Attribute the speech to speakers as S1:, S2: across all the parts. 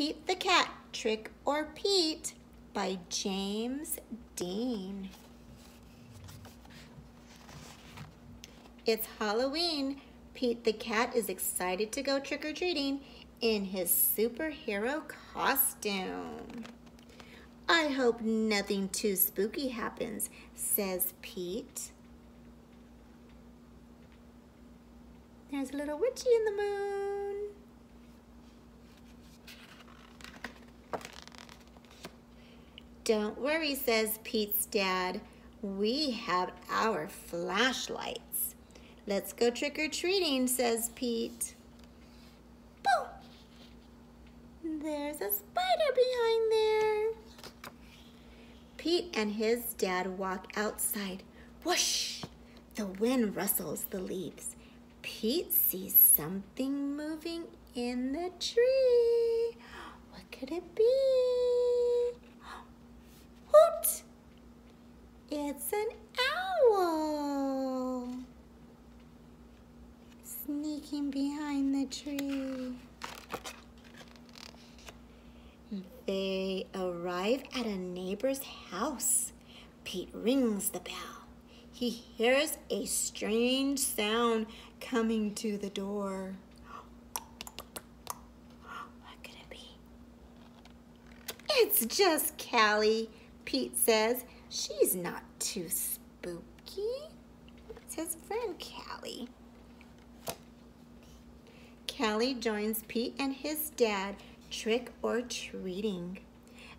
S1: Pete the Cat, Trick or Pete by James Dean. It's Halloween. Pete the Cat is excited to go trick-or-treating in his superhero costume. I hope nothing too spooky happens, says Pete. There's a little witchy in the moon. Don't worry, says Pete's dad. We have our flashlights. Let's go trick-or-treating, says Pete. Boom! There's a spider behind there. Pete and his dad walk outside. Whoosh! The wind rustles the leaves. Pete sees something moving in the tree. What could it be? Hoot! It's an owl. Sneaking behind the tree. They arrive at a neighbor's house. Pete rings the bell. He hears a strange sound coming to the door. What could it be? It's just Callie, Pete says. She's not too spooky. It's his friend Callie. Callie joins Pete and his dad trick-or-treating.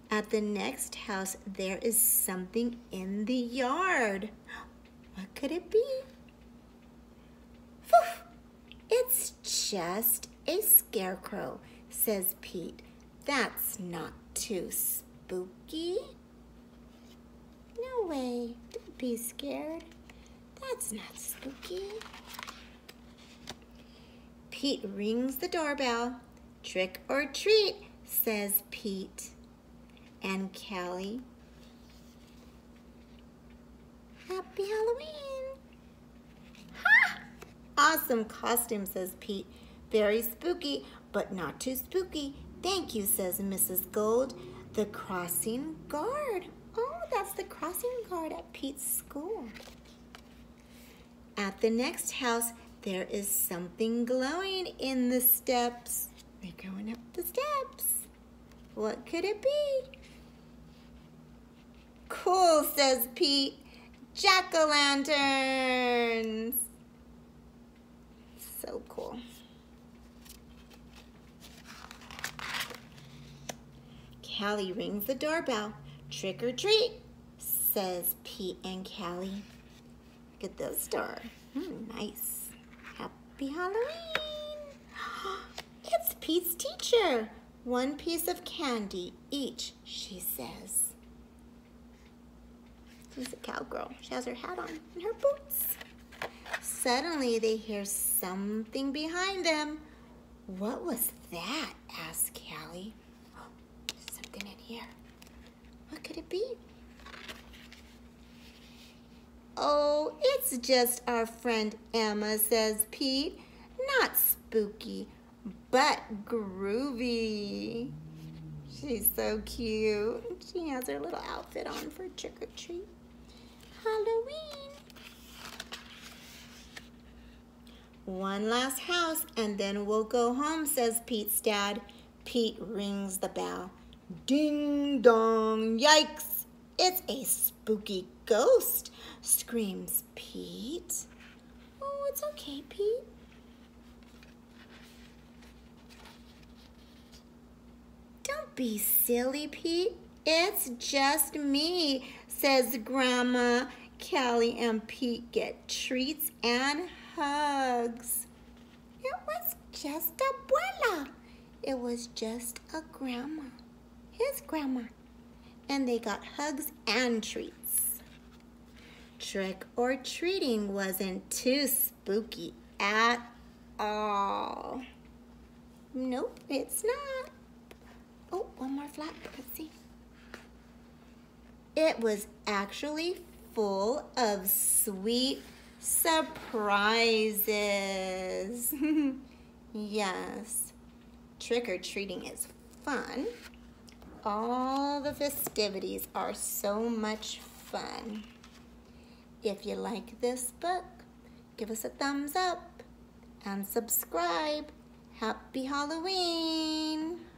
S1: At the next house, there is something in the yard. What could it be? Phew! It's just a scarecrow, says Pete. That's not too spooky. No way. Don't be scared. That's not spooky. Pete rings the doorbell. Trick or treat, says Pete. And Callie. Happy Halloween. Ha! Awesome costume, says Pete. Very spooky, but not too spooky. Thank you, says Mrs. Gold. The crossing guard. Oh, that's the crossing guard at Pete's school. At the next house, there is something glowing in the steps. They're going up the steps. What could it be? Cool, says Pete. Jack-o'-lanterns. So cool. Callie rings the doorbell. Trick or treat, says Pete and Callie. Look at this door. Nice. Happy Halloween. It's Pete's teacher. One piece of candy each, she says. She's a cowgirl. She has her hat on and her boots. Suddenly they hear something behind them. What was that? Asked Callie. Oh, there's something in here. What could it be? Oh, it's just our friend Emma, says Pete. Not spooky, but groovy. She's so cute. She has her little outfit on for trick-or-treat. Halloween. One last house and then we'll go home, says Pete's dad. Pete rings the bell. Ding dong, yikes. It's a spooky ghost, screams Pete. Oh, it's okay, Pete. Don't be silly, Pete. It's just me, says Grandma. Callie and Pete get treats and hugs. It was just Abuela. It was just a grandma, his grandma. And they got hugs and treats. Trick-or-treating wasn't too spooky at all. Nope, it's not. Oh, one more flap. Let's see. It was actually full of sweet surprises. Yes, trick-or-treating is fun. All the festivities are so much fun. If you like this book, give us a thumbs up and subscribe. Happy Halloween!